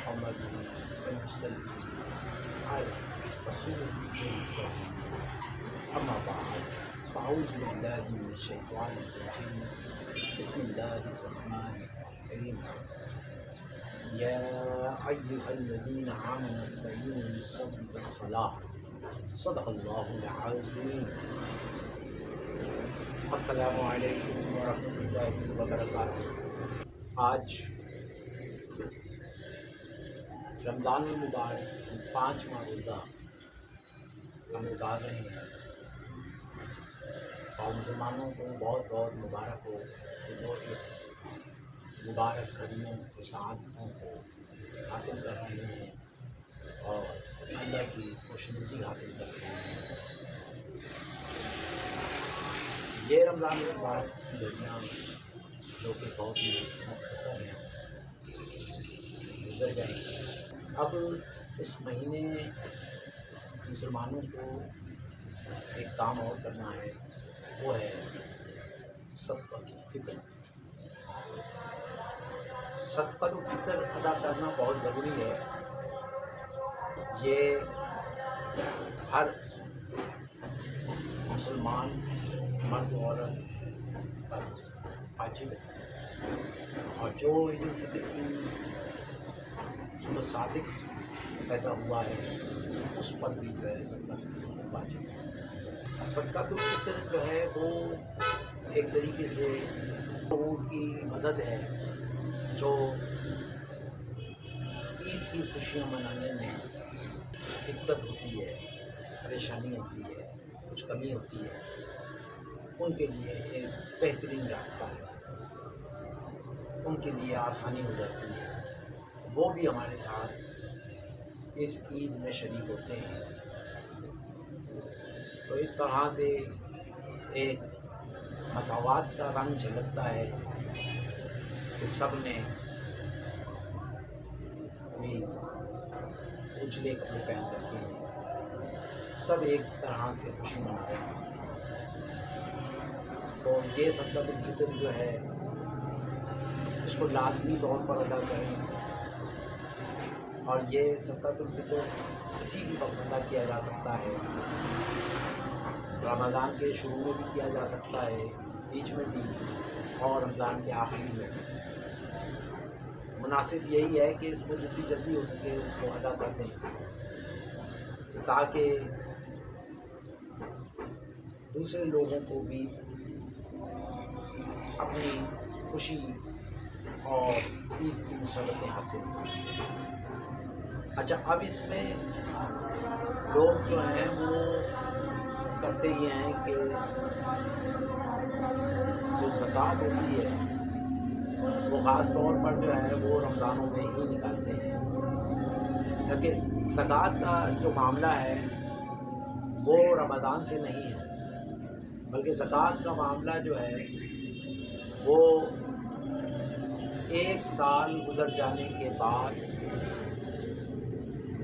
محمد ونصلي على رسوله الكريم. أما بعد فأعوذ بالله من الشيطان الرجيم. بسم الله الرحمن الرحيم. يا أيها الذين آمنوا استعينوا بالصبر والصلاة صدق الله العظيم. السلام علیکم ورحمۃ اللہ وبرکاتہ. آج رمضان المبارک 5واں روزہ ہم گزار رہے ہیں اور مسلمانوں کو بہت بہت مبارک ہو کہ وہ اس مبارک گھڑیوں کو سعادتوں کو حاصل کر رہے ہیں اور اللہ کی خوشنودی حاصل کر رہے ہیں. یہ رمضان المبارک کی گھڑیاں جو کہ بہت ہی مختصر ہیں گزر گئے. اب اس مہینے مسلمانوں کو ایک کام اور کرنا ہے، وہ ہے صدقۃ الفطر. صدقۃ الفطر ادا کرنا بہت ضروری ہے. یہ ہر مسلمان مرد و عورت پر واجب ہے، اور جو عید الفطر کی صبح صادق پیدا ہوا ہے اس پر بھی جو ہے صدقۃ الفطر واجب ہے. صدقۃ الفطر جو ہے وہ ایک طریقے سے لوگوں کی مدد ہے جو عید کی خوشیاں منانے میں دقت ہوتی ہے، پریشانی ہوتی ہے، کچھ کمی ہوتی ہے. ان کے لیے ایک بہترین راستہ ہے، ان کے لیے آسانی ہو جاتی ہے. وہ بھی ہمارے ساتھ اس عید میں شریک ہوتے ہیں. تو اس طرح سے ایک مساوات کا رنگ جھلکتا ہے کہ سب نے بھی اجلے کپڑے پہن رکھے ہیں، سب ایک طرح سے خوشی منا رہے ہیں. تو یہ صدقۃ الفطر جو ہے اس کو لازمی طور پر ادا کریں. اور یہ صدقۃ الفطر کسی بھی وقت ادا کیا جا سکتا ہے. رمضان کے شروع میں بھی کیا جا سکتا ہے، بیچ میں بھی، اور رمضان کے آخری میں بھی. مناسب یہی ہے کہ اس میں جتنی جلدی ہو سکے اس کو ادا کر دیں تاکہ دوسرے لوگوں کو بھی اپنی خوشی اور عید کی مسرتیں حاصل ہوں. اچھا، اب اس میں لوگ جو ہیں وہ کرتے یہ ہیں کہ جو زکوٰۃ ہوتی ہے وہ خاص طور پر جو ہے وہ رمضانوں میں ہی نکالتے ہیں. کیونکہ زکوٰۃ کا جو معاملہ ہے وہ رمضان سے نہیں ہے، بلکہ زکوٰۃ کا معاملہ جو ہے وہ ایک سال گزر جانے کے بعد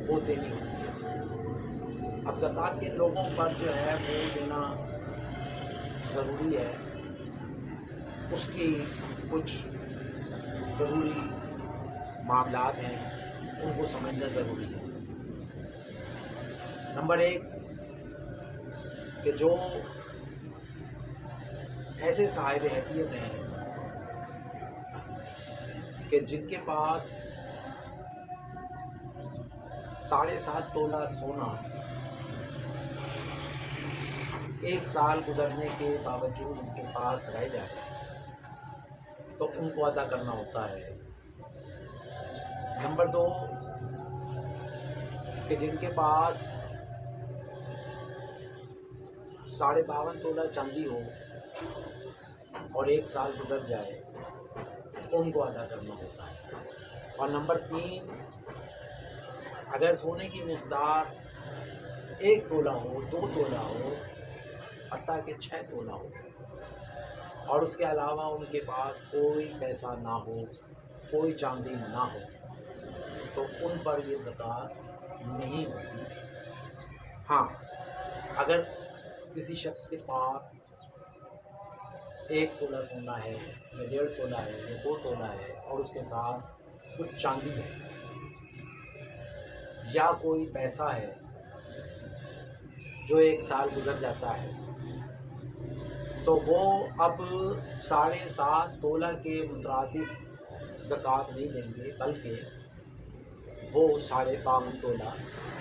وہ دینی ہوتی ہے. اب زکوٰۃ کے لوگوں پر جو ہے وہ دینا ضروری ہے، اس کی کچھ ضروری معاملات ہیں، ان کو سمجھنا ضروری ہے. نمبر ایک کہ جو ایسے صاحب حیثیت ہیں کہ جن کے پاس 7.5 تولہ سونا ایک سال گزرنے کے باوجود ان کے پاس رہ جائے تو ان کو ادا کرنا ہوتا ہے. نمبر دو کہ جن کے پاس 52.5 تولہ چاندی ہو اور ایک سال گزر جائے ان کو ادا کرنا ہوتا ہے. اور نمبر 3 اگر سونے کی مقدار 1 تولہ ہو، 2 تولہ ہو، حتیٰ کہ 6 تولہ ہو، اور اس کے علاوہ ان کے پاس کوئی پیسہ نہ ہو، کوئی چاندی نہ ہو، تو ان پر یہ زکوٰۃ نہیں ہوتی. ہاں، اگر کسی شخص کے پاس 1 تولہ سونا ہے یا 1.5 تولہ ہے یا 2 تولہ ہے اور اس کے ساتھ کچھ چاندی ہے یا کوئی پیسہ ہے جو 1 سال گزر جاتا ہے تو وہ اب 7.5 تولہ کے مترادف زکوٰۃ نہیں دیں گے، بلکہ وہ 52.5 تولہ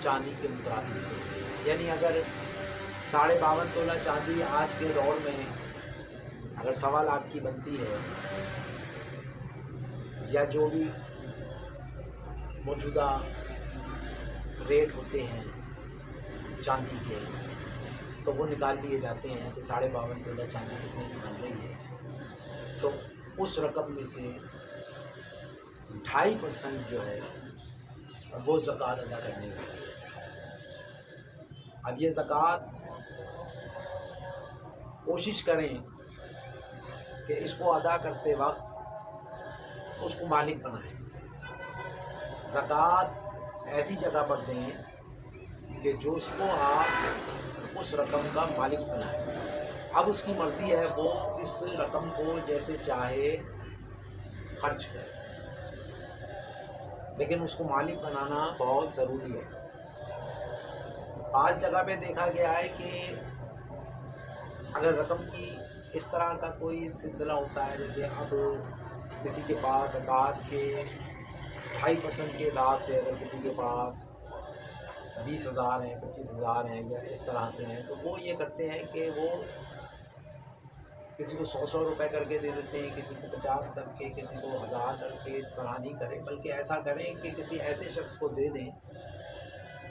چاندی کے مترادف دیں گے۔ یعنی اگر 52.5 تولہ چاندی آج کے دور میں اگر 1.25 لاکھ کی بنتی ہے، یا جو بھی موجودہ ریٹ ہوتے ہیں چاندی کے، تو وہ نکال لیے جاتے ہیں کہ 52.5 تولہ چاندی کتنے کی بن رہی ہے، تو اس رقم میں سے 2.5% جو ہے وہ زکوٰۃ ادا کرنی ہوتی ہے۔ اب یہ زکوٰۃ کوشش کریں کہ اس کو ادا کرتے وقت اس کو مالک بنائیں، زکوٰۃ ایسی جگہ پر دیں کہ جو اس کو آپ اس رقم کا مالک بنائیں۔ اب اس کی مرضی ہے وہ اس رقم کو جیسے چاہے خرچ کرے، لیکن اس کو مالک بنانا بہت ضروری ہے۔ بعض جگہ پہ دیکھا گیا ہے کہ اگر رقم کی اس طرح کا کوئی سلسلہ ہوتا ہے، جیسے اب کسی کے پاس زکوٰۃ کے 2.5% کے حساب سے اگر کسی کے پاس 20,000 ہیں، 25,000 ہیں، یا اس طرح سے ہیں، تو وہ یہ کرتے ہیں کہ وہ کسی کو 100 روپے کر کے دے دیتے ہیں، کسی کو 50 کر کے، کسی کو 1000 کر کے۔ اس طرح نہیں کریں، بلکہ ایسا کریں کہ کسی ایسے شخص کو دے دیں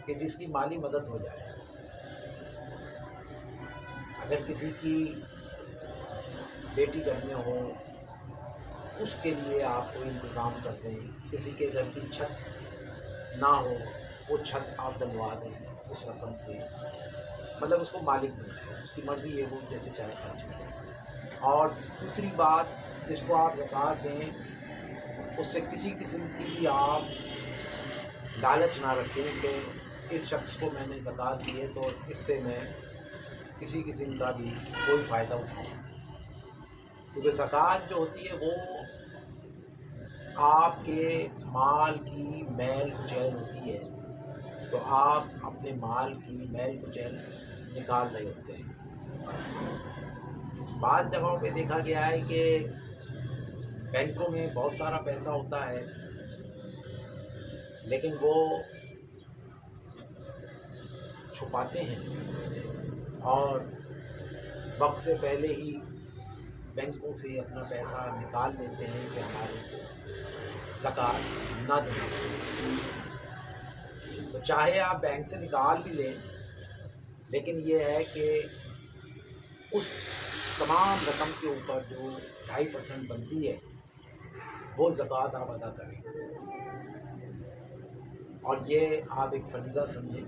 کہ جس کی مالی مدد ہو جائے۔ اگر کسی کی بیٹی گھر میں ہو، اس کے لیے آپ کوئی انتظام کر دیں، کسی کے گھر کی چھت نہ ہو، وہ چھت آپ ڈلوا دیں اس رقم سے، مطلب اس کو مالک بنائیں، اس کی مرضی ہے وہ جیسے چاہے خرچ کریں۔ اور دوسری بات، جس کو آپ زکوٰۃ دیں اس سے کسی قسم کی بھی آپ لالچ نہ رکھیں کہ اس شخص کو میں نے زکوٰۃ دی ہے تو اس سے میں کسی قسم کا بھی کوئی فائدہ اٹھاؤں، کیونکہ زکوٰۃ جو ہوتی ہے وہ آپ کے مال کی میل کچیل ہوتی ہے، تو آپ اپنے مال کی میل کچیل نکال رہے ہوتے ہیں۔ بعض جگہوں پہ دیکھا گیا ہے کہ بینکوں میں بہت سارا پیسہ ہوتا ہے، لیکن وہ چھپاتے ہیں اور وقت سے پہلے ہی بینکوں سے اپنا پیسہ نکال لیتے ہیں کہ ہمارے کو زکوٰۃ نہ دیں۔ تو چاہے آپ بینک سے نکال بھی لیں، لیکن یہ ہے کہ اس تمام رقم کے اوپر جو 2.5% بنتی ہے وہ زکوٰۃ آپ ادا کریں، اور یہ آپ ایک فریضہ سمجھیں۔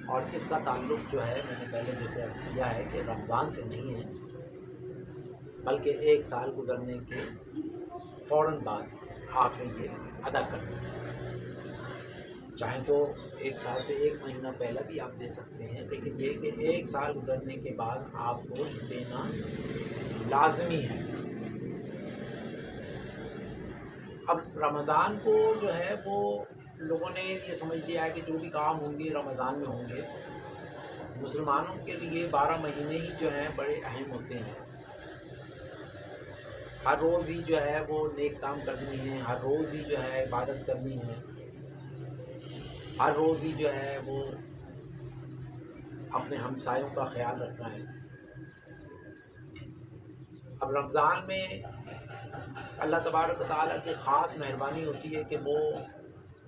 اور اس کا تعلق جو ہے میں نے پہلے جیسے عرض کیا ہے کہ رمضان سے نہیں ہے، بلکہ 1 سال گزرنے کے فوراً بعد آپ نے یہ ادا کرنا ہے۔ چاہیں تو 1 سال سے 1 مہینہ پہلے بھی آپ دے سکتے ہیں، لیکن یہ کہ 1 سال گزرنے کے بعد آپ کو دینا لازمی ہے۔ اب رمضان کو جو ہے وہ لوگوں نے یہ سمجھ لیا ہے کہ جو بھی کام ہوں گے رمضان میں ہوں گے۔ مسلمانوں کے لیے 12 مہینے ہی جو ہیں بڑے اہم ہوتے ہیں، ہر روز ہی جو ہے وہ نیک کام کرنی ہے، ہر روز ہی جو ہے عبادت کرنی ہے، ہر روز ہی جو ہے وہ اپنے ہمسایوں کا خیال رکھنا ہے۔ اب رمضان میں اللہ تبارک و تعالیٰ کی خاص مہربانی ہوتی ہے کہ وہ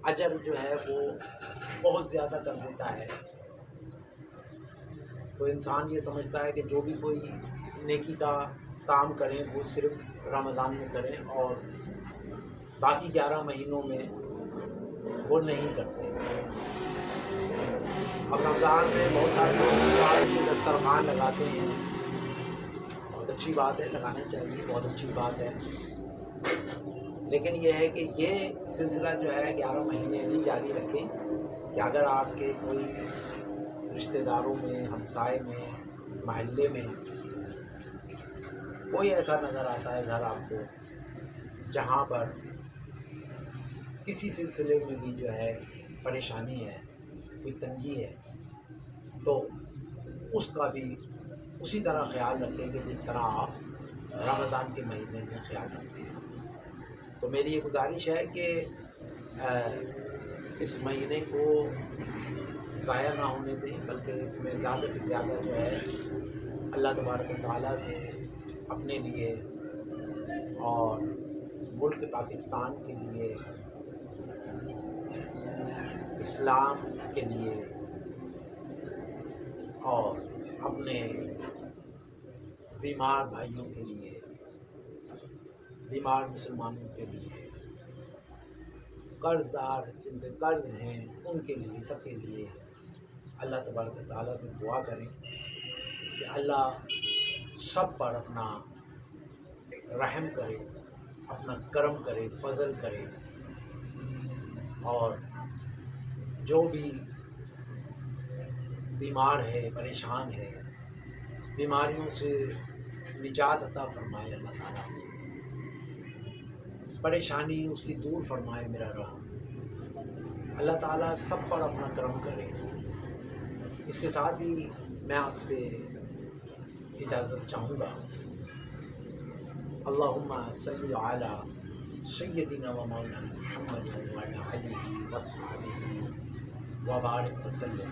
اجر جو ہے وہ بہت زیادہ کر دیتا ہے، تو انسان یہ سمجھتا ہے کہ جو بھی کوئی نیکی کا کام کریں وہ صرف رمضان میں کریں اور باقی 11 مہینوں میں وہ نہیں کرتے۔ اب رمضان میں بہت سارے لوگ دسترخوان لگاتے ہیں، بہت اچھی بات ہے، لگانا چاہیے، بہت اچھی بات ہے، لیکن یہ ہے کہ یہ سلسلہ جو ہے 11 مہینے نہیں جاری رکھیں کہ اگر آپ کے کوئی رشتہ داروں میں، ہمسائے میں، محلے میں کوئی ایسا نظر آتا ہے گھر آپ کو جہاں پر کسی سلسلے میں بھی جو ہے پریشانی ہے، کوئی تنگی ہے، تو اس کا بھی اسی طرح خیال رکھیں کہ جس طرح آپ رمضان کے مہینے میں خیال رکھتے ہیں۔ تو میری یہ گزارش ہے کہ اس مہینے کو ضائع نہ ہونے دیں، بلکہ اس میں زیادہ سے زیادہ جو ہے اللہ تبارک و تعالیٰ سے اپنے لیے اور ملک پاکستان کے لیے، اسلام کے لیے اور اپنے بیمار بھائیوں کے لیے، بیمار مسلمانوں کے لیے، قرض دار جن کے قرض ہیں ان کے لیے، سب کے لیے اللہ تبارک و تعالیٰ سے دعا کریں کہ اللہ سب پر اپنا رحم کرے، اپنا کرم کرے، فضل کرے، اور جو بھی بیمار ہے، پریشان ہے، بیماریوں سے نجات عطا فرمائے اللہ تعالیٰ، پریشانی اس کی دور فرمائے میرا رب، اللہ تعالیٰ سب پر اپنا کرم کرے۔ اس کے ساتھ ہی میں آپ سے اجازت چاہوں گا۔ اللہم صلی علی سیدنا و مولانا محمد وعلی آلہ وصحبہ وبارک وسلم۔